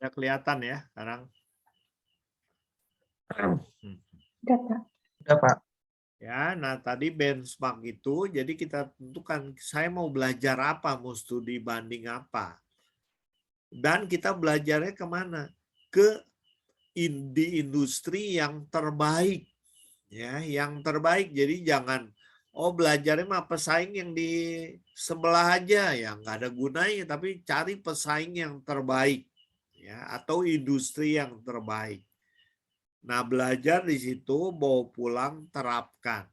Udah kelihatan ya sekarang? Udah, Pak. Udah, Pak. Ya, nah tadi benchmark itu, jadi kita tentukan saya mau belajar apa, mau studi banding apa. Dan kita belajarnya kemana? Di industri yang terbaik. Ya, yang terbaik. Jadi jangan, belajarnya mah pesaing yang di sebelah aja, ya nggak ada gunanya. Tapi cari pesaing yang terbaik. Ya, atau industri yang terbaik. Nah, belajar di situ, bawa pulang, terapkan.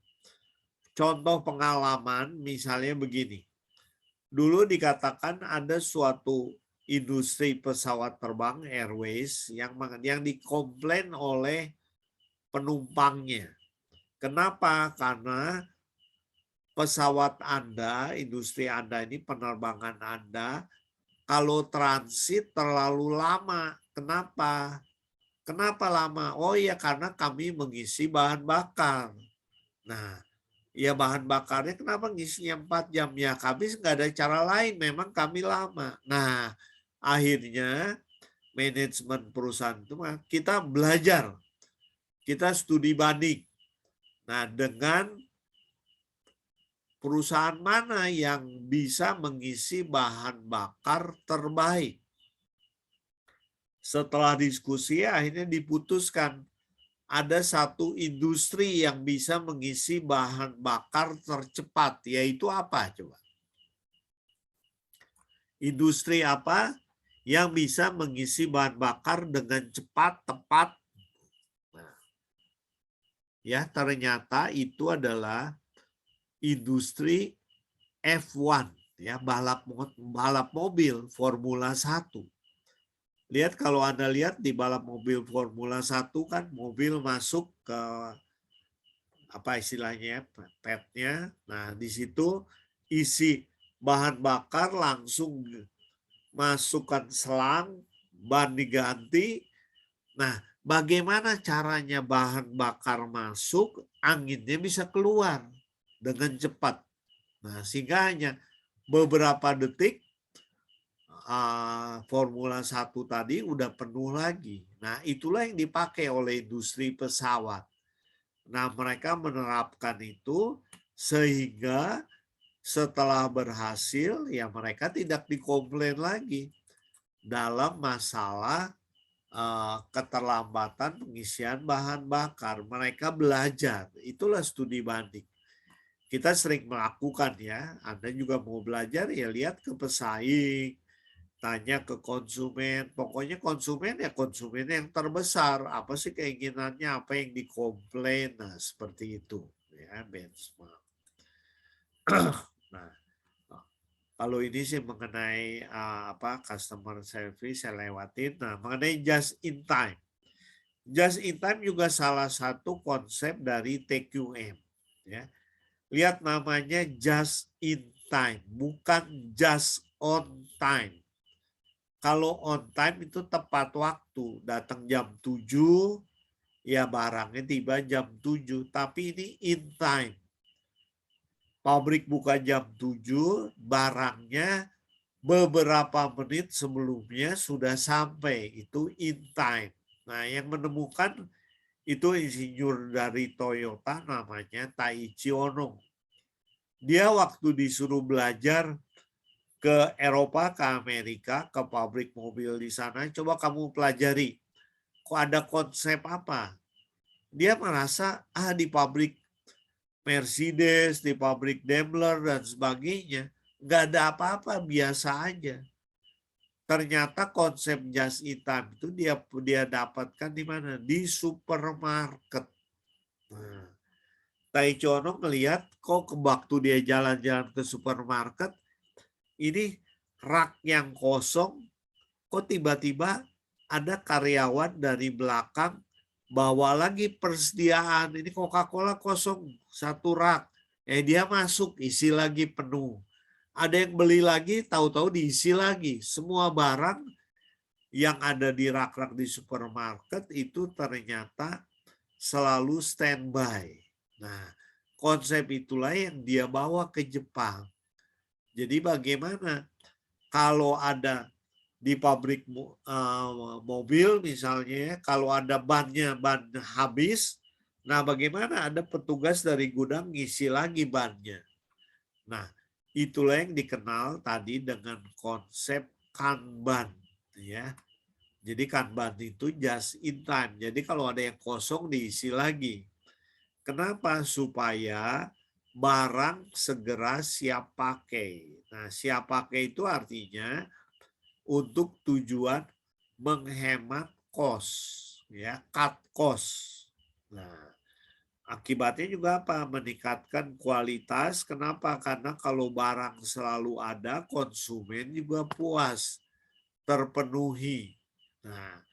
Contoh pengalaman misalnya begini. Dulu dikatakan ada suatu industri pesawat terbang airways yang dikomplain oleh penumpangnya. Kenapa? Karena pesawat Anda, industri Anda ini, penerbangan Anda, kalau transit terlalu lama. Kenapa? Kenapa lama? Oh iya, karena kami mengisi bahan bakar. Nah, ya bahan bakarnya kenapa ngisinya 4 jam? Ya kami nggak ada cara lain, memang kami lama. Nah, akhirnya manajemen perusahaan itu kita belajar. Kita studi banding. Nah, dengan perusahaan mana yang bisa mengisi bahan bakar terbaik. Setelah diskusi akhirnya diputuskan ada satu industri yang bisa mengisi bahan bakar tercepat, yaitu apa coba? Industri apa yang bisa mengisi bahan bakar dengan cepat, tepat? Nah, ya ternyata itu adalah industri F1, ya balap mobil Formula 1. Lihat kalau Anda lihat di balap mobil Formula 1 kan mobil masuk ke apa istilahnya padnya. Nah, di situ isi bahan bakar langsung masukkan selang, ban diganti. Nah, bagaimana caranya bahan bakar masuk, anginnya bisa keluar dengan cepat. Nah, sehingga hanya beberapa detik Formula 1 tadi udah penuh lagi. Nah, itulah yang dipakai oleh industri pesawat. Nah, mereka menerapkan itu sehingga setelah berhasil, ya mereka tidak dikomplain lagi dalam masalah keterlambatan pengisian bahan bakar. Mereka belajar, itulah studi banding. Kita sering melakukan ya, Anda juga mau belajar ya lihat ke pesaing, tanya ke konsumen, pokoknya konsumen ya konsumen yang terbesar, apa sih keinginannya, apa yang dikomplain, nah seperti itu ya benchmark. Nah, kalau ini sih mengenai customer service saya lewatin. Nah, mengenai just in time. Just in time juga salah satu konsep dari TQM ya. Lihat namanya just in time, bukan just on time. Kalau on time itu tepat waktu, datang jam 7, ya barangnya tiba jam 7. Tapi ini in time. Pabrik buka jam 7, barangnya beberapa menit sebelumnya sudah sampai. Itu in time. Nah, yang menemukan itu insinyur dari Toyota namanya Taiichi Ohno. Dia waktu disuruh belajar ke Eropa, ke Amerika, ke pabrik mobil di sana, coba kamu pelajari. Kok ada konsep apa? Dia merasa, di pabrik Mercedes, di pabrik Daimler, dan sebagainya, nggak ada apa-apa, biasa aja. Ternyata konsep just in time itu dia dapatkan di mana? Di supermarket. Nah, Taiichi Ohno melihat kok waktu dia jalan-jalan ke supermarket, ini rak yang kosong, kok tiba-tiba ada karyawan dari belakang bawa lagi persediaan. Ini Coca-Cola kosong, satu rak. Dia masuk, isi lagi penuh. Ada yang beli lagi, tahu-tahu diisi lagi. Semua barang yang ada di rak-rak di supermarket itu ternyata selalu standby. Nah, konsep itulah yang dia bawa ke Jepang. Jadi bagaimana kalau ada di pabrik mobil misalnya, kalau ada ban habis, nah bagaimana ada petugas dari gudang ngisi lagi bannya. Nah, itulah yang dikenal tadi dengan konsep Kanban, ya. Jadi Kanban itu just in time. Jadi kalau ada yang kosong diisi lagi. Kenapa? Supaya barang segera siap pakai. Nah, siap pakai itu artinya untuk tujuan menghemat kos, ya, cut cost. Nah, akibatnya juga apa? Meningkatkan kualitas. Kenapa? Karena kalau barang selalu ada, konsumen juga puas, terpenuhi. Nah,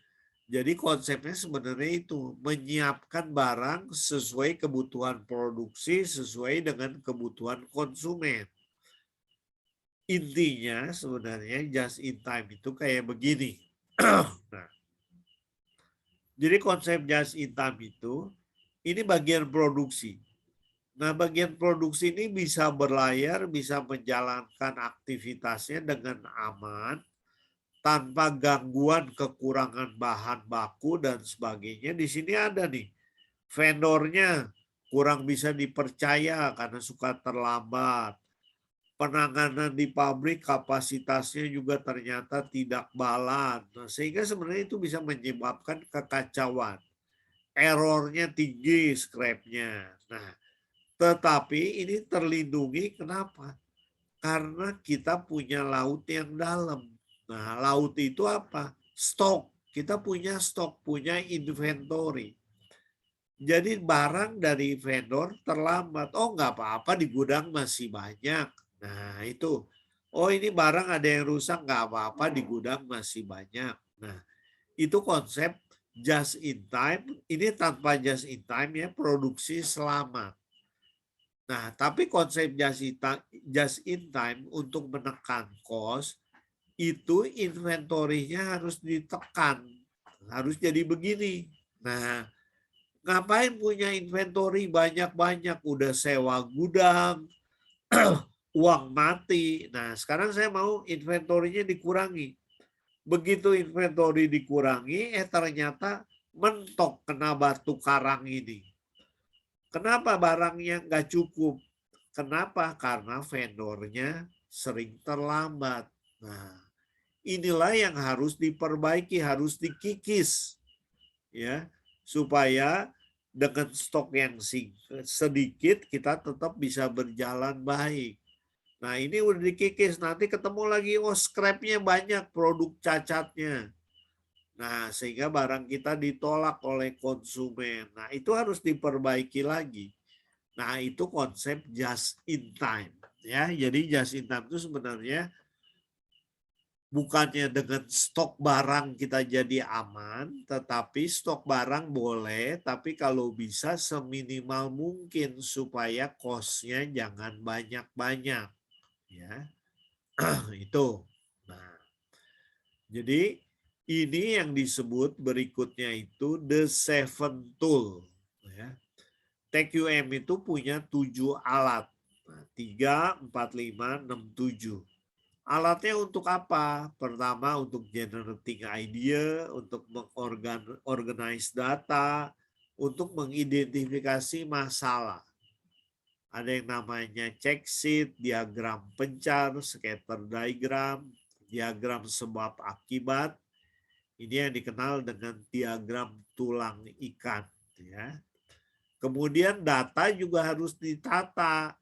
jadi konsepnya sebenarnya itu menyiapkan barang sesuai kebutuhan produksi, sesuai dengan kebutuhan konsumen. Intinya sebenarnya just in time itu kayak begini. Nah, jadi konsep just in time itu ini bagian produksi. Nah, bagian produksi ini bisa berlayar, bisa menjalankan aktivitasnya dengan aman, tanpa gangguan kekurangan bahan baku dan sebagainya. Di sini ada nih, vendornya kurang bisa dipercaya karena suka terlambat. Penanganan di pabrik kapasitasnya juga ternyata tidak balan. Nah, sehingga sebenarnya itu bisa menyebabkan kekacauan. Errornya tinggi, scrap-nya. Nah, tetapi ini terlindungi kenapa? Karena kita punya laut yang dalam. Nah, laut itu apa? Stok. Kita punya stok, punya inventory. Jadi barang dari vendor terlambat. Oh, nggak apa-apa, di gudang masih banyak. Nah, itu. Oh, ini barang ada yang rusak, nggak apa-apa, di gudang masih banyak. Nah, itu konsep just in time. Ini tanpa just in time ya, produksi selamat. Nah, tapi konsep just in time untuk menekan cost, itu inventorinya harus ditekan. Harus jadi begini. Nah, ngapain punya inventory banyak-banyak? Udah sewa gudang, uang mati. Nah, sekarang saya mau inventorinya dikurangi. Begitu inventory dikurangi, ternyata mentok kena batu karang ini. Kenapa barangnya nggak cukup? Kenapa? Karena vendornya sering terlambat. Nah, inilah yang harus diperbaiki, harus dikikis, ya, supaya dengan stok yang sedikit kita tetap bisa berjalan baik. Nah, ini udah dikikis, nanti ketemu lagi, oh scrapnya banyak, produk cacatnya. Nah, sehingga barang kita ditolak oleh konsumen. Nah, itu harus diperbaiki lagi. Nah, itu konsep just in time. Ya, jadi just in time itu sebenarnya bukannya dengan stok barang kita jadi aman, tetapi stok barang boleh, tapi kalau bisa seminimal mungkin supaya cost-nya jangan banyak-banyak. Ya, itu. Nah, jadi ini yang disebut berikutnya itu the seven tool. Ya. TQM itu punya 7 alat. Nah, 3, 4, 5, 6, 7. Alatnya untuk apa? Pertama untuk generating idea, untuk mengorganize data, untuk mengidentifikasi masalah. Ada yang namanya check sheet, diagram pencar, scatter diagram, diagram sebab akibat. Ini yang dikenal dengan diagram tulang ikan. Ya. Kemudian data juga harus ditata.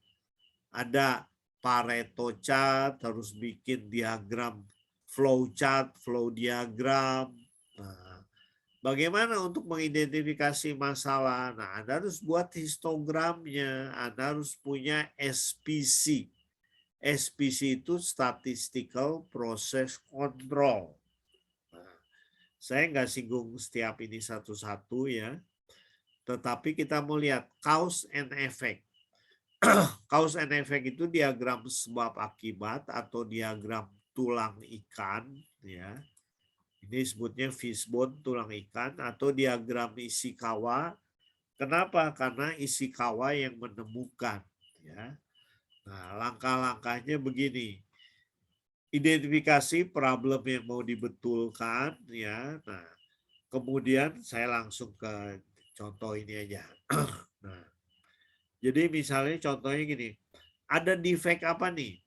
Ada Pareto chart, harus bikin diagram flow chart, flow diagram. Nah, bagaimana untuk mengidentifikasi masalah? Nah, Anda harus buat histogramnya, Anda harus punya SPC. SPC itu Statistical Process Control. Nah, saya nggak singgung setiap ini satu-satu ya, tetapi kita mau lihat cause and effect. Cause and effect itu diagram sebab akibat atau diagram tulang ikan, ya. Ini sebutnya fishbone tulang ikan atau diagram Ishikawa. Kenapa? Karena Ishikawa yang menemukan, ya. Nah, langkah-langkahnya begini. identifikasi problem yang mau dibetulkan ya. Nah, kemudian saya langsung ke contoh ini aja. Nah, jadi misalnya contohnya gini, ada defect apa nih?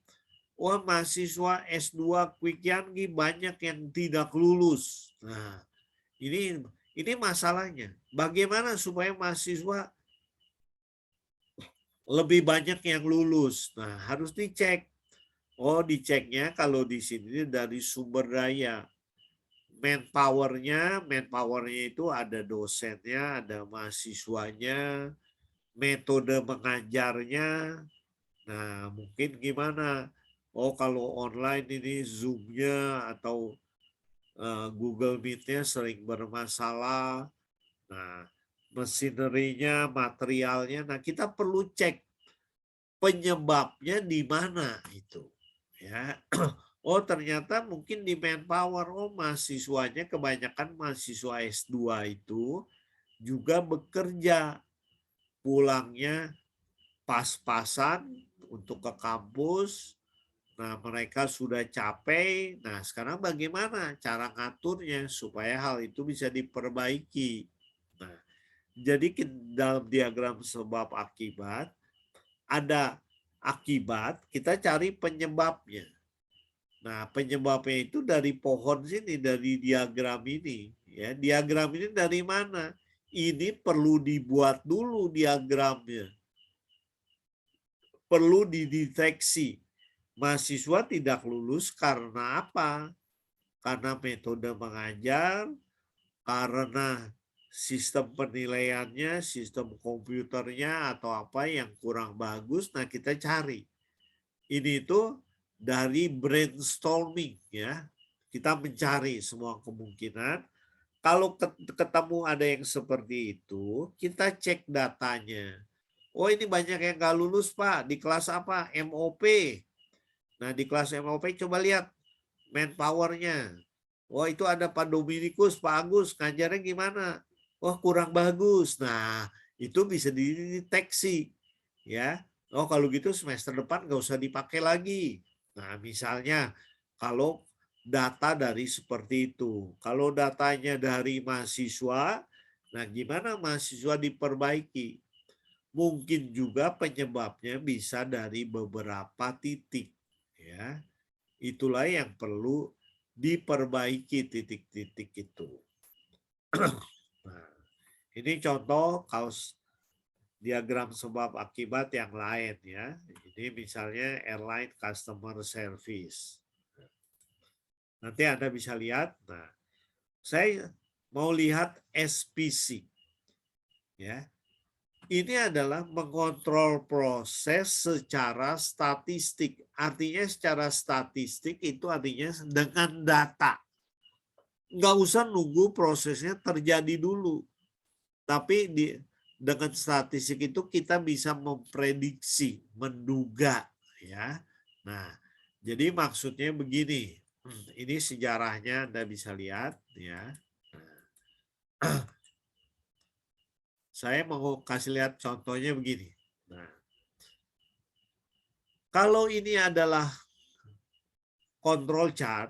Wah, mahasiswa S2 Quick Yangi banyak yang tidak lulus. Nah, ini masalahnya. Bagaimana supaya mahasiswa lebih banyak yang lulus? Nah, harus dicek. Oh, diceknya kalau di sini dari sumber daya. Manpowernya itu ada dosennya, ada mahasiswanya, metode mengajarnya. Nah, mungkin gimana? Oh, kalau online ini Zoom-nya atau Google Meet-nya sering bermasalah. Nah, mesinerinya, materialnya. Nah, kita perlu cek penyebabnya di mana itu. Ya. Oh, ternyata mungkin di manpower. Oh, mahasiswanya kebanyakan mahasiswa S2 itu juga bekerja. Pulangnya pas-pasan untuk ke kampus. Nah, mereka sudah capek. Nah, sekarang bagaimana cara ngaturnya supaya hal itu bisa diperbaiki. Nah, jadi dalam diagram sebab akibat ada akibat, kita cari penyebabnya. Nah, penyebabnya itu dari pohon sini, dari diagram ini. Ya, diagram ini dari mana? Ini perlu dibuat dulu diagramnya. Perlu dideteksi. Mahasiswa tidak lulus karena apa? Karena metode mengajar, karena sistem penilaiannya, sistem komputernya atau apa yang kurang bagus. Nah, kita cari. Ini itu dari brainstorming ya. Kita mencari semua kemungkinan. Kalau ketemu ada yang seperti itu, kita cek datanya. Oh, ini banyak yang nggak lulus Pak. Di kelas apa? MOP. Nah, di kelas MOP coba lihat manpowernya. Oh, itu ada Pak Dominikus, Pak Agus, ngajarnya gimana? Wah, kurang bagus. Nah, itu bisa dideteksi. Ya. Oh, kalau gitu semester depan nggak usah dipakai lagi. Nah, misalnya kalau data dari seperti itu. Kalau datanya dari mahasiswa, nah gimana mahasiswa diperbaiki? Mungkin juga penyebabnya bisa dari beberapa titik. Ya, itulah yang perlu diperbaiki titik-titik itu. Nah, ini contoh kaos diagram sebab akibat yang lain ya. Ini misalnya airline customer service. Nanti Anda bisa lihat. Nah, saya mau lihat SPC. Ya. Ini adalah mengontrol proses secara statistik. Artinya secara statistik itu artinya dengan data. Nggak usah nunggu prosesnya terjadi dulu. Tapi dengan statistik itu kita bisa memprediksi, menduga. Ya. Nah, jadi maksudnya begini. Ini sejarahnya Anda bisa lihat. Ya. Saya mau kasih lihat contohnya begini. Nah, kalau ini adalah control chart,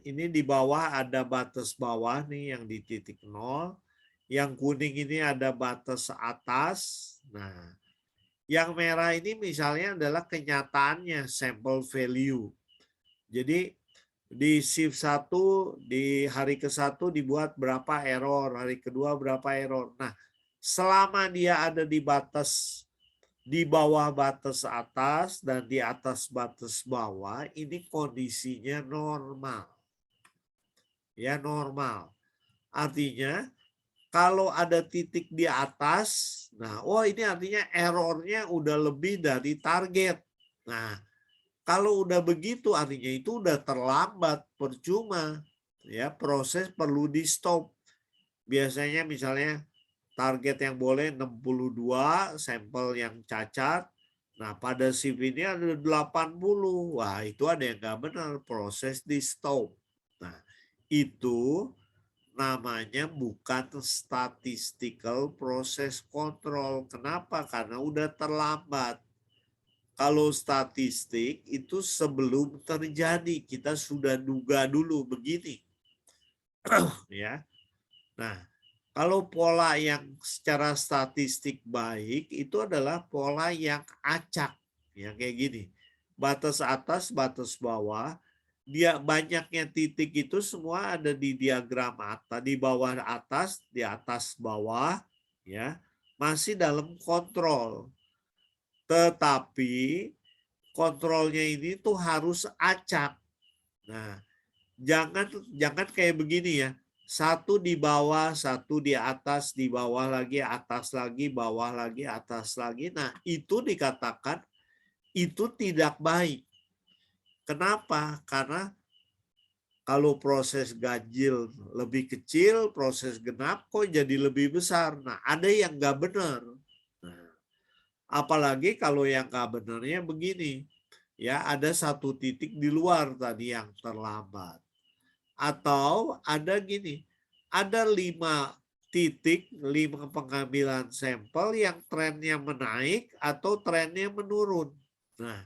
ini di bawah ada batas bawah nih yang di titik 0, yang kuning ini ada batas atas. Nah, yang merah ini misalnya adalah kenyataannya, sample value. Jadi di shift 1 di hari ke-1 dibuat berapa error, hari kedua berapa error. Nah, selama dia ada di bawah batas atas dan di atas batas bawah, ini kondisinya normal. Ya, normal. Artinya kalau ada titik di atas, nah, oh ini artinya errornya udah lebih dari target. Nah, kalau udah begitu artinya itu udah terlambat, percuma. Ya, proses perlu di stop. Biasanya misalnya target yang boleh 62 sampel yang cacat. Nah, pada shift ini ada 80. Wah, itu ada yang nggak benar, proses di stop. Nah, itu namanya bukan statistical process control. Kenapa? Karena udah terlambat. Kalau statistik itu sebelum terjadi kita sudah duga dulu begini. Ya. Nah, kalau pola yang secara statistik baik itu adalah pola yang acak, yang kayak gini. Batas atas, batas bawah, dia banyaknya titik itu semua ada di diagram atas, di bawah atas, di atas bawah, ya, masih dalam kontrol. Tetapi kontrolnya ini tuh harus acak. Nah, jangan jangan kayak begini ya. Satu di bawah, satu di atas, di bawah lagi, atas lagi, bawah lagi, atas lagi. Nah, itu dikatakan itu tidak baik. Kenapa? Karena kalau proses ganjil lebih kecil, proses genap kok jadi lebih besar. Nah, ada yang nggak benar. Nah, apalagi kalau yang nggak benarnya begini. Ya, ada satu titik di luar tadi yang terlambat. Atau ada gini, ada 5 titik, 5 pengambilan sampel yang trennya menaik atau trennya menurun. Nah,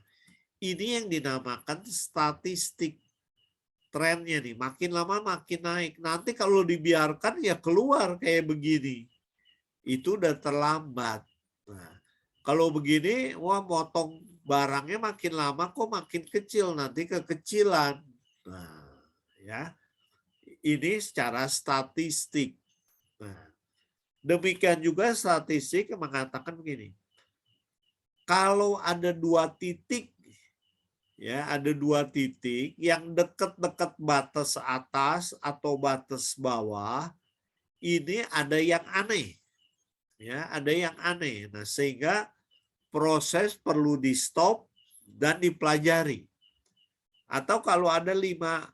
ini yang dinamakan statistik. Trennya nih, makin lama makin naik. Nanti kalau dibiarkan ya keluar kayak begini. Itu udah terlambat. Nah, kalau begini, wah motong barangnya makin lama kok makin kecil, nanti kekecilan. Nah, ya. Ini secara statistik. Nah, demikian juga statistik mengatakan begini. Kalau ada 2 titik, ya ada 2 titik yang dekat-dekat batas atas atau batas bawah, ini ada yang aneh. Ya, ada yang aneh. Nah, sehingga proses perlu di stop dan dipelajari. Atau kalau ada 5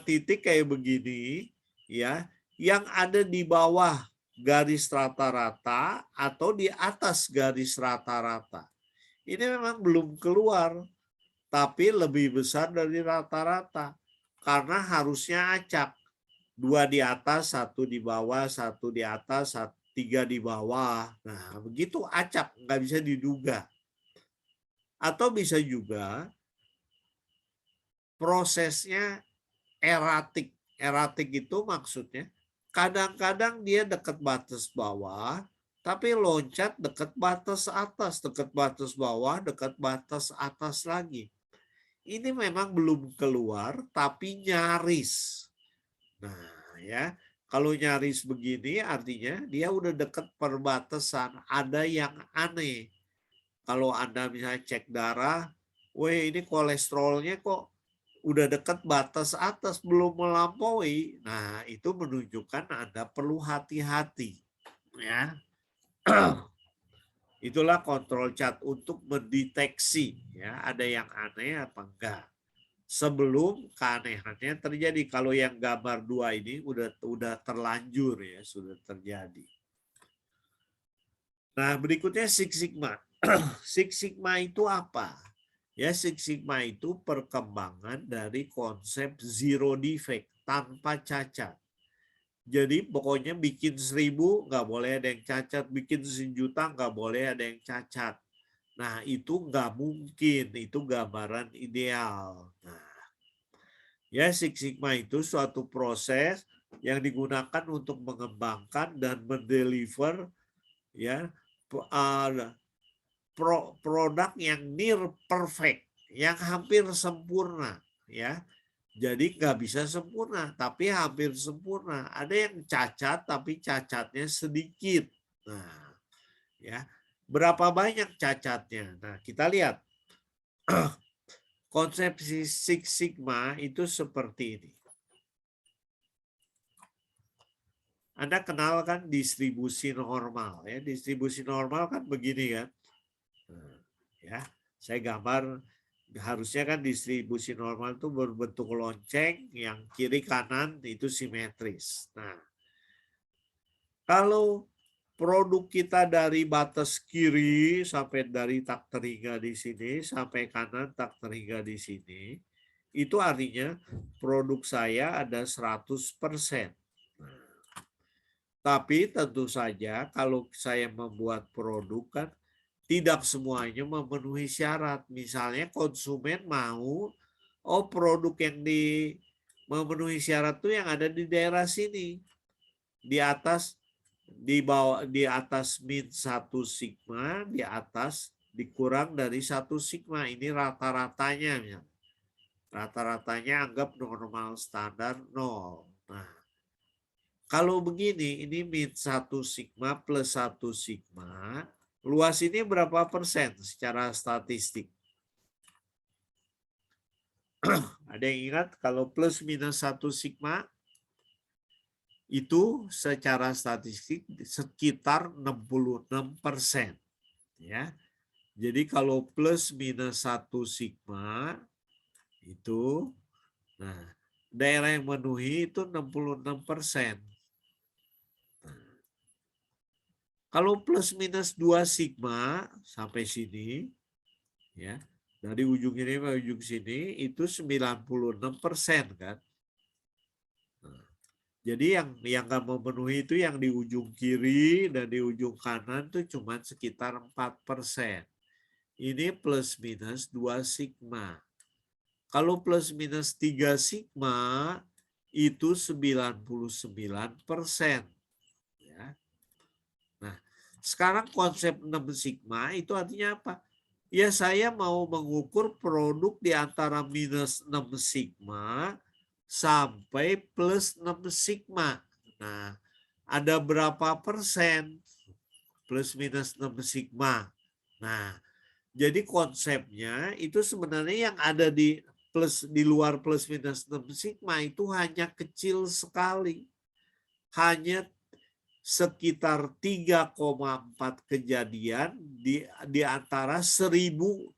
titik kayak begini, ya, yang ada di bawah garis rata-rata atau di atas garis rata-rata. Ini memang belum keluar, tapi lebih besar dari rata-rata. Karena harusnya acak. 2 di atas, 1 di bawah, 1 di atas, 3 di bawah. Nah, begitu acak, nggak bisa diduga. Atau bisa juga prosesnya eratik. Eratik itu maksudnya kadang-kadang dia dekat batas bawah, tapi loncat dekat batas atas, dekat batas bawah, dekat batas atas lagi. Ini memang belum keluar, tapi nyaris. Nah, ya, kalau nyaris begini artinya dia udah dekat perbatasan, ada yang aneh. Kalau Anda misalnya cek darah, weh ini kolesterolnya kok udah dekat batas atas belum melampaui. Nah, itu menunjukkan Anda perlu hati-hati, ya. Itulah kontrol cat untuk mendeteksi ya ada yang aneh apa enggak. Sebelum keanehannya terjadi. Kalau yang gambar 2 ini udah terlanjur ya, sudah terjadi. Nah, berikutnya Six Sigma. Six Sigma itu apa? Ya, Six Sigma itu perkembangan dari konsep zero defect, tanpa cacat. Jadi pokoknya bikin 1000 nggak boleh ada yang cacat, bikin 1.000.000 nggak boleh ada yang cacat. Nah, itu nggak mungkin, itu gambaran ideal. Nah, ya Six Sigma itu suatu proses yang digunakan untuk mengembangkan dan mendeliver ya produk yang near perfect, yang hampir sempurna, ya. Jadi nggak bisa sempurna, tapi hampir sempurna. Ada yang cacat, tapi cacatnya sedikit. Nah, ya, berapa banyak cacatnya? Nah, kita lihat. Konsep Six Sigma itu seperti ini. Anda kenal kan distribusi normal, ya? Distribusi normal kan begini kan? Nah, ya, saya gambar harusnya kan distribusi normal itu berbentuk lonceng yang kiri kanan itu simetris. Nah, kalau produk kita dari batas kiri sampai dari tak terhingga di sini sampai kanan tak terhingga di sini, itu artinya produk saya ada 100%. Tapi tentu saja kalau saya membuat produk kan tidak semuanya memenuhi syarat. Misalnya konsumen mau, oh produk yang memenuhi syarat tuh yang ada di daerah sini. Di atas, di atas min 1 sigma, di atas dikurang dari 1 sigma. Ini rata-ratanya. Ya. Rata-ratanya anggap normal standar 0. Nah, kalau begini, ini min 1 sigma plus 1 sigma. Luas ini berapa persen secara statistik? Ada yang ingat kalau plus minus 1 sigma itu secara statistik sekitar 66%. Ya. Jadi kalau plus minus 1 sigma itu, nah daerah yang memenuhi itu 66%. Kalau plus minus 2 sigma sampai sini, ya dari ujung ini ke ujung sini itu 96% kan. Jadi yang nggak memenuhi itu yang di ujung kiri dan di ujung kanan itu cuma sekitar 4%. Ini plus minus 2 sigma. Kalau plus minus 3 sigma itu 99%. Ya. Nah, sekarang konsep 6 sigma itu artinya apa? Ya saya mau mengukur produk di antara minus 6 sigma sampai plus 6 sigma. Nah, ada berapa persen plus minus 6 sigma? Nah, jadi konsepnya itu sebenarnya yang ada di luar plus minus 6 sigma itu hanya kecil sekali. Hanya sekitar 3,4 kejadian di antara 1000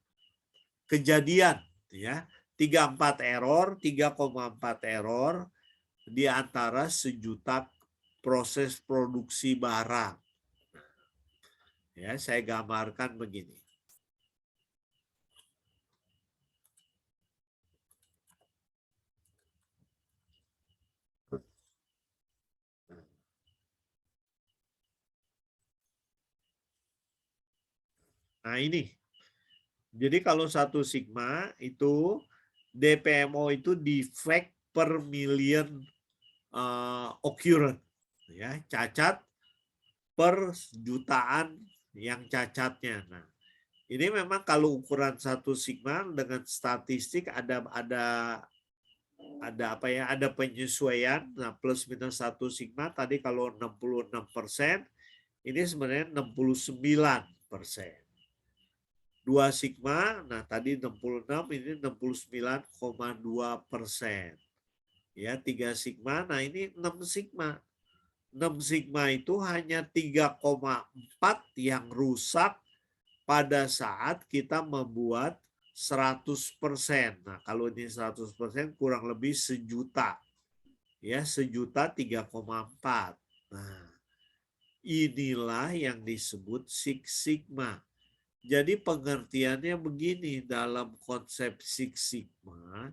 kejadian ya. 34 error, 3,4 error di antara 1.000.000 proses produksi barang. Ya, saya gambarkan begini. Nah, ini. Jadi kalau 1 sigma itu DPMO itu defect per million occurrence, ya, cacat per jutaan yang cacatnya. Nah, ini memang kalau ukuran 1 sigma dengan statistik ada apa ya? Ada penyesuaian. Nah, plus minus 1 sigma tadi kalau 66%, ini sebenarnya 69%. 2 sigma, nah tadi 66, ini 69,2%. Ya, 3 sigma, nah ini 6 sigma. 6 sigma itu hanya 3,4 yang rusak pada saat kita membuat 100%. Nah, kalau ini 100% kurang lebih 1.000.000. Ya, 1.000.000 3,4. Nah, inilah yang disebut Six Sigma. Jadi pengertiannya begini dalam konsep Six Sigma.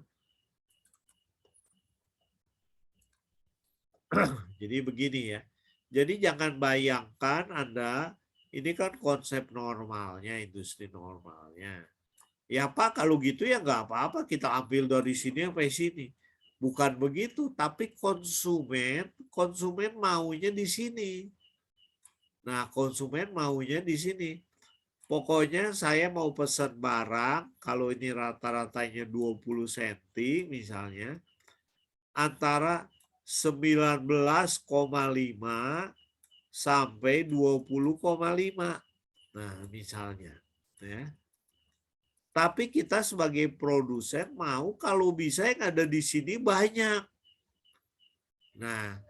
Jadi begini ya. Jadi jangan bayangkan Anda, ini kan konsep normalnya, industri normalnya. Ya Pak, kalau gitu ya nggak apa-apa, kita ambil dari sini sampai sini. Bukan begitu, tapi konsumen maunya di sini. Nah, konsumen maunya di sini. Pokoknya saya mau pesan barang, kalau ini rata-ratanya 20 cm misalnya, antara 19,5 sampai 20,5. Nah, misalnya. Ya. Tapi kita sebagai produsen mau kalau bisa yang ada di sini banyak. Nah,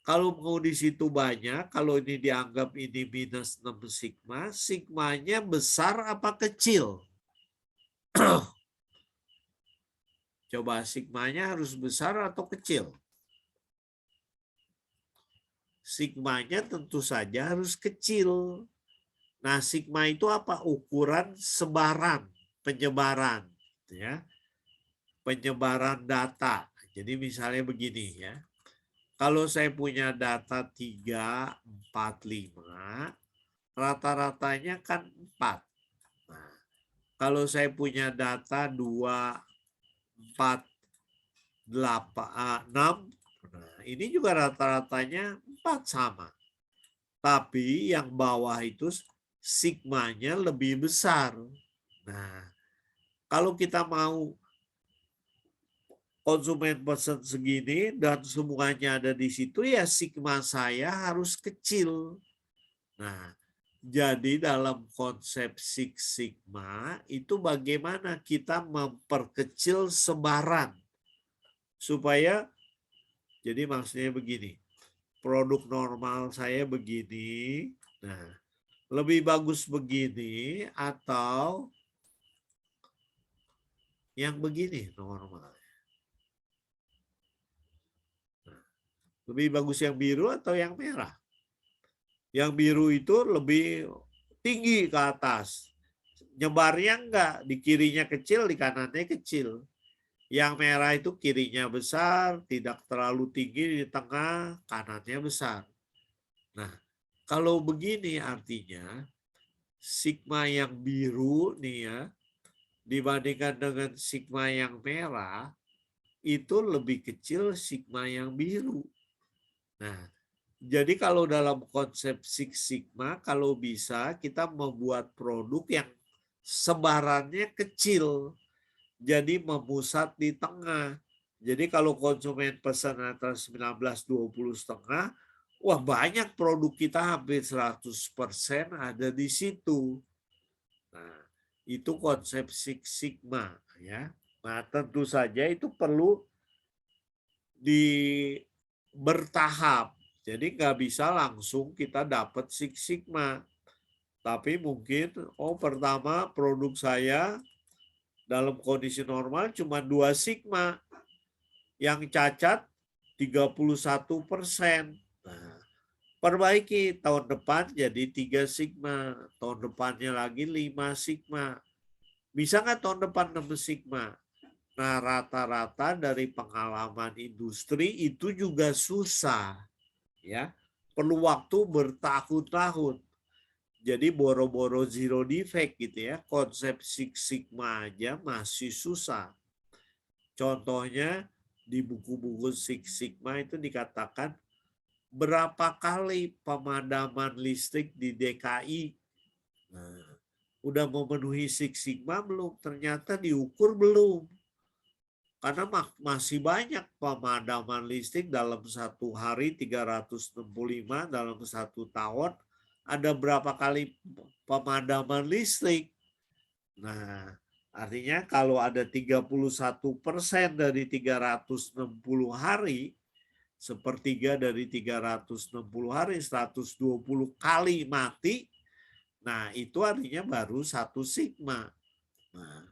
kalau mau di situ banyak, kalau ini dianggap ini minus 6 sigma, sigmanya besar apa kecil? Coba sigmanya harus besar atau kecil? Sigmanya tentu saja harus kecil. Nah, sigma itu apa? Ukuran sebaran, penyebaran, ya. Penyebaran data. Jadi misalnya begini ya. Kalau saya punya data 3, 4, 5, rata-ratanya kan 4. kalau saya punya data 2, 4, 8, 6, nah ini juga rata-ratanya 4 sama. Tapi yang bawah itu sigmanya lebih besar. Nah, kalau kita mau konsumen pesan segini dan semuanya ada di situ, ya sigma saya harus kecil. Nah, jadi dalam konsep Six Sigma itu bagaimana kita memperkecil sebaran supaya, jadi maksudnya begini, produk normal saya begini, nah lebih bagus begini atau yang begini normal. Nah, lebih bagus yang biru atau yang merah? Yang biru itu lebih tinggi ke atas. Nyebarnya enggak, di kirinya kecil, di kanannya kecil. Yang merah itu kirinya besar, tidak terlalu tinggi di tengah, kanannya besar. Nah, kalau begini artinya sigma yang biru nih ya, dibandingkan dengan sigma yang merah, itu lebih kecil sigma yang biru. Nah, jadi kalau dalam konsep Six Sigma, kalau bisa kita membuat produk yang sebarannya kecil, jadi memusat di tengah. Jadi kalau konsumen pesan antara 19, 20 setengah, wah banyak produk kita hampir 100% ada di situ. Nah, itu konsep Six Sigma ya. Nah, tentu saja itu perlu di bertahap. Jadi nggak bisa langsung kita dapat Six Sigma. Tapi mungkin, oh pertama produk saya dalam kondisi normal cuma 2 Sigma. Yang cacat 31%. Nah, perbaiki tahun depan jadi 3 Sigma. Tahun depannya lagi 5 Sigma. Bisa nggak tahun depan 6 Sigma? Nah, rata-rata dari pengalaman industri itu juga susah, ya. Perlu waktu bertahun-tahun. Jadi boro-boro zero defect gitu ya. Konsep Six Sigma aja masih susah. Contohnya di buku-buku Six Sigma itu dikatakan berapa kali pemadaman listrik di DKI. Nah, udah memenuhi Six Sigma belum? Ternyata diukur belum. Karena masih banyak pemadaman listrik dalam satu hari 365 dalam satu tahun ada berapa kali pemadaman listrik. Nah, artinya kalau ada 31% dari 360 hari, sepertiga dari 360 hari, 120 kali mati, nah itu artinya baru 1 sigma. Nah,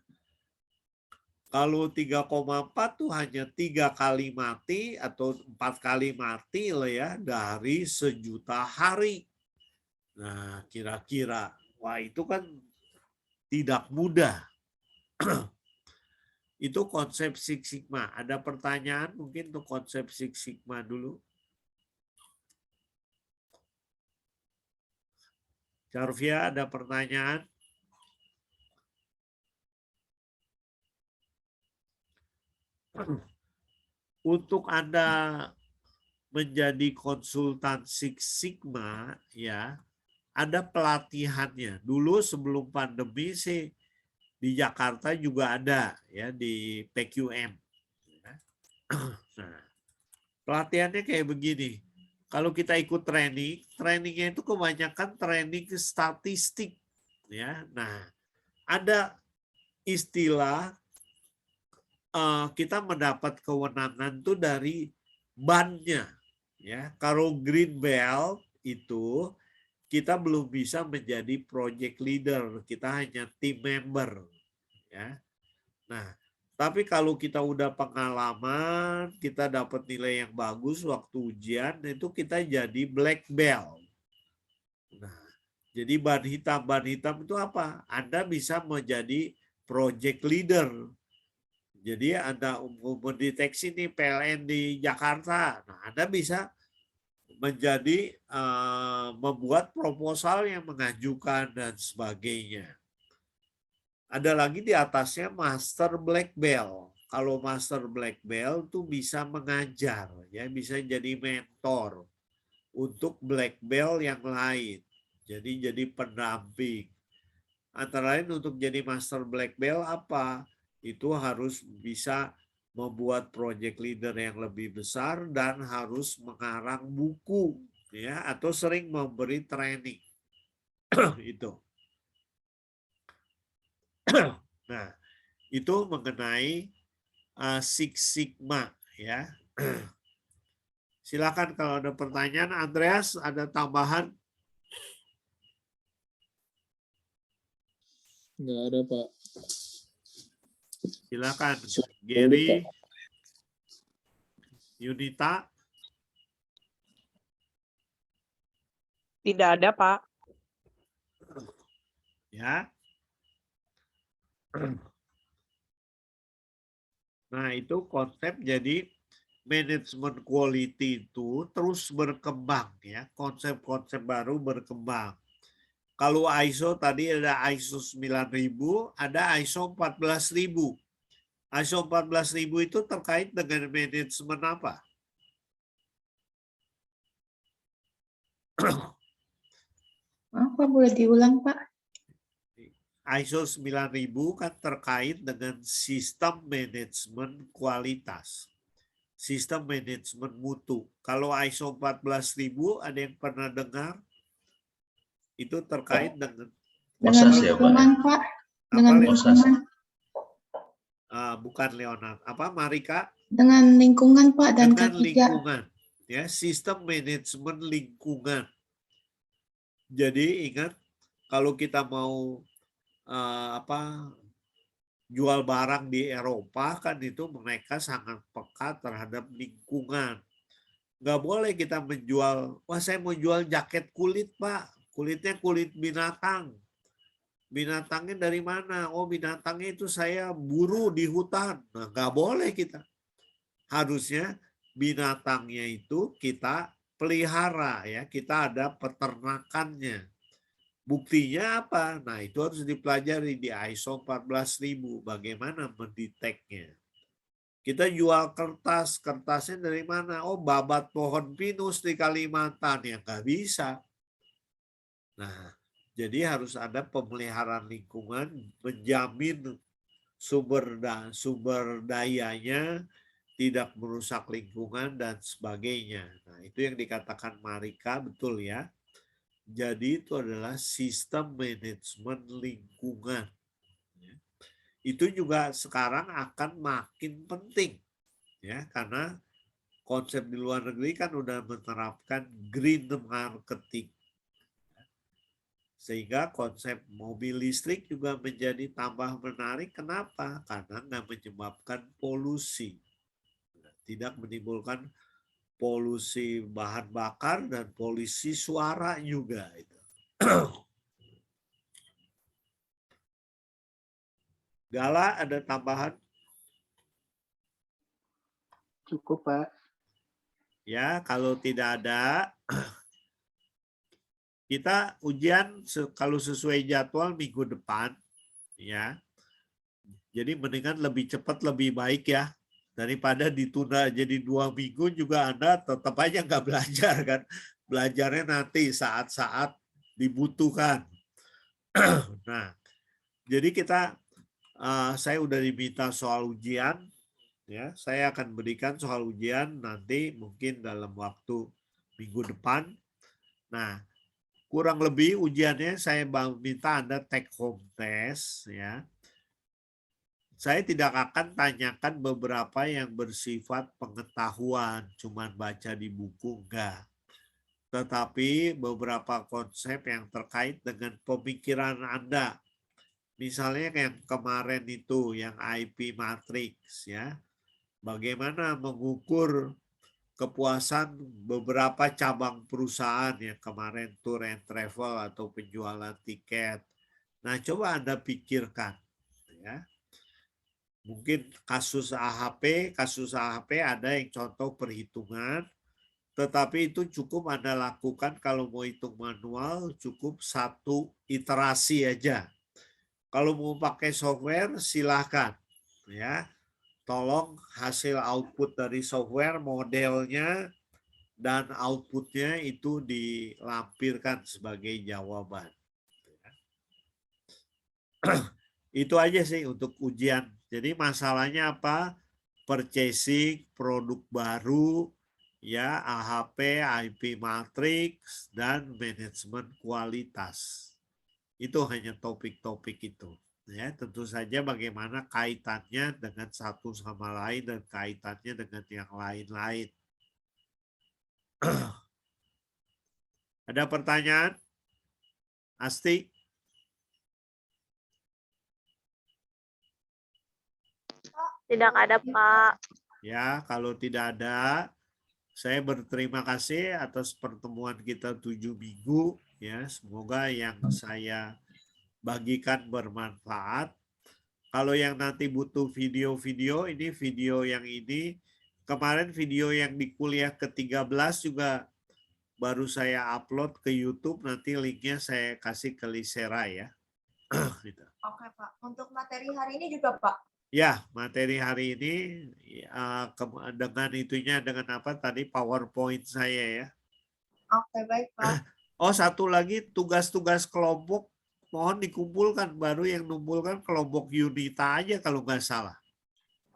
kalau 3,4 tuh hanya 3 kali mati atau 4 kali mati lah ya dari 1.000.000 hari. Nah, kira-kira, wah itu kan tidak mudah. Itu konsep Six Sigma. Ada pertanyaan mungkin untuk konsep Six Sigma dulu? Carvia, ada pertanyaan? Untuk Anda menjadi konsultan Six Sigma, ya, ada pelatihannya. Dulu sebelum pandemi sih di Jakarta juga ada ya di PQM. Nah, pelatihannya kayak begini. Kalau kita ikut training, trainingnya itu kebanyakan training statistik, ya. Nah, ada istilah kita mendapat kewenangan tuh dari bannya, ya. Kalau green belt itu kita belum bisa menjadi project leader, kita hanya team member, ya. Nah, tapi kalau kita udah pengalaman, kita dapat nilai yang bagus waktu ujian, itu kita jadi black belt. Nah, jadi ban hitam itu apa? Anda bisa menjadi project leader. Jadi Anda mendeteksi nih PLN di Jakarta. Nah, Anda bisa menjadi membuat proposal yang mengajukan dan sebagainya. Ada lagi di atasnya Master Black Belt. Kalau Master Black Belt tuh bisa mengajar, ya bisa jadi mentor untuk Black Belt yang lain. Jadi pendamping. Antara lain untuk jadi Master Black Belt apa? Itu harus bisa membuat project leader yang lebih besar dan harus mengarang buku, ya, atau sering memberi training. Itu. Nah, itu mengenai Six Sigma, ya. Silakan kalau ada pertanyaan, Andreas, ada tambahan? Nggak ada, Pak. Silakan, Sulit, Pak. Gary, Yunita. Tidak ada, Pak. Ya. Nah, itu konsep. Jadi manajemen quality itu terus berkembang, ya. Konsep-konsep baru berkembang. Kalau ISO tadi ada ISO 9000, ada ISO 14000. ISO 14000 itu terkait dengan manajemen apa? Apa boleh diulang, Pak? ISO 9000 kan terkait dengan sistem manajemen kualitas. Sistem manajemen mutu. Kalau ISO 14000 ada yang pernah dengar? Itu terkait dengan Dengan Moses ya, Pak? lingkungan, Pak. apa, Dengan Leonard? lingkungan. Bukan Leonard. Apa, Marika? Dengan lingkungan, Pak, dan Dengan ketiga. lingkungan. Ya, sistem manajemen lingkungan. Jadi ingat, kalau kita mau jual barang di Eropa kan itu mereka sangat peka terhadap lingkungan. Nggak boleh kita menjual, wah saya mau jual jaket kulit, Pak. Kulitnya kulit binatang. Binatangnya dari mana? Oh, binatangnya itu saya buru di hutan. Nah, nggak boleh kita. Harusnya binatangnya itu kita pelihara, ya. Kita ada peternakannya. Buktinya apa? Nah, itu harus dipelajari di ISO 14000. Bagaimana mendeteknya. Kita jual kertas, kertasnya dari mana? Oh, babat pohon pinus di Kalimantan. Ya nggak bisa. Nah, jadi harus ada pemeliharaan lingkungan, menjamin sumber dayanya tidak merusak lingkungan dan sebagainya. Nah, itu yang dikatakan Marika, betul ya. Jadi itu adalah sistem manajemen lingkungan. Itu juga sekarang akan makin penting, ya, karena konsep di luar negeri kan udah menerapkan green marketing. Sehingga konsep mobil listrik juga menjadi tambah menarik. Kenapa? Karena nggak menyebabkan polusi. Tidak menimbulkan polusi bahan bakar dan polusi suara juga. Gala, ada tambahan? Cukup, Pak. Ya, kalau tidak ada, kita ujian kalau sesuai jadwal minggu depan, ya. Jadi mendingan lebih cepat lebih baik ya, daripada ditunda jadi 2 minggu juga Anda tetap aja nggak belajar kan. Belajarnya nanti saat-saat dibutuhkan. Nah, jadi saya udah diminta soal ujian, ya. Saya akan berikan soal ujian nanti mungkin dalam waktu minggu depan. Nah, kurang lebih ujiannya saya minta Anda take home test, ya. Saya tidak akan tanyakan beberapa yang bersifat pengetahuan, cuman baca di buku, enggak. Tetapi beberapa konsep yang terkait dengan pemikiran Anda. Misalnya yang kemarin itu, yang IP Matrix, ya. Bagaimana mengukur kepuasan beberapa cabang perusahaan yang kemarin tour and travel atau penjualan tiket. Nah, coba Anda pikirkan, ya. Mungkin kasus AHP ada yang contoh perhitungan, tetapi itu cukup Anda lakukan kalau mau hitung manual, cukup 1 iterasi aja. Kalau mau pakai software silahkan ya. Tolong hasil output dari software modelnya dan outputnya itu dilampirkan sebagai jawaban. Itu aja sih untuk ujian. Jadi masalahnya apa? Purchasing produk baru, ya AHP, IP matrix, dan manajemen kualitas. Itu hanya topik-topik itu. Ya, tentu saja bagaimana kaitannya dengan satu sama lain dan kaitannya dengan yang lain-lain. Ada pertanyaan? Asti? Tidak ada, Pak. Ya, kalau tidak ada, saya berterima kasih atas pertemuan kita 7 minggu. Ya, semoga yang saya bagikan bermanfaat. Kalau yang nanti butuh video-video, ini video yang ini. Kemarin video yang di kuliah ke-13 juga baru saya upload ke YouTube. Nanti linknya saya kasih ke Lisera ya. Gitu. Oke, Pak. Untuk materi hari ini juga, Pak. Ya, materi hari ini dengan itunya dengan apa tadi PowerPoint saya ya. Oke, baik, Pak. Oh, satu lagi tugas-tugas kelompok mohon dikumpulkan, baru yang numpulkan kelompok Yunita aja kalau nggak salah.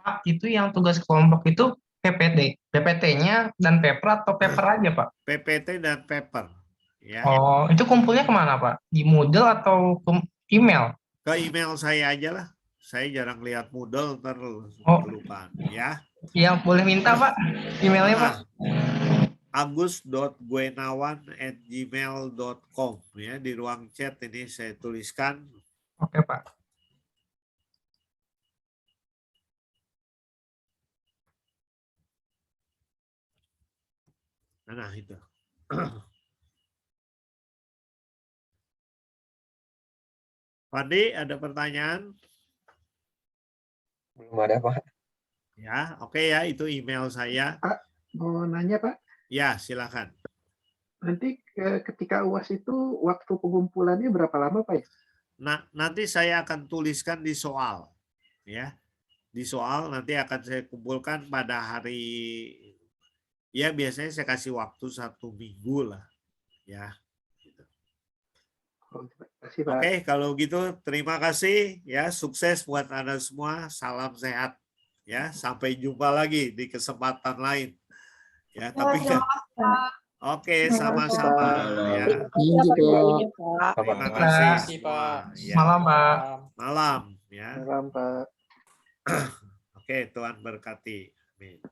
Pak, itu yang tugas kelompok itu PPT-nya dan paper atau paper aja, Pak? PPT dan paper. Ya. Oh, itu kumpulnya kemana, Pak? Di Moodle atau email? Ke email saya aja lah. Saya jarang lihat Moodle, ntar Oh. kelupaan. Ya. Yang boleh minta, Pak? Emailnya, Pak? agus.guenawan@gmail.com ya, di ruang chat ini saya tuliskan. Oke, Pak. Nah, itu. Fandi, ada pertanyaan? Belum ada, Pak. Ya, oke ya, itu email saya. Mau nanya, Pak, Ya, silakan. nanti ketika UAS itu waktu pengumpulannya berapa lama, Pak? Nah, nanti saya akan tuliskan di soal. Ya, di soal nanti akan saya kumpulkan pada hari, ya biasanya saya kasih waktu 1 minggu lah. Ya. Gitu. Oh, terima kasih, Pak. Oke, kalau gitu terima kasih ya, sukses buat Anda semua, salam sehat ya, sampai jumpa lagi di kesempatan lain. Ya, tapi kan oke, sama-sama ya. Terima Terima kasih kasih, semua. Ya. Malam, Pak. Malam ya. Malam, Pak. Oke, Tuhan berkati. Amin.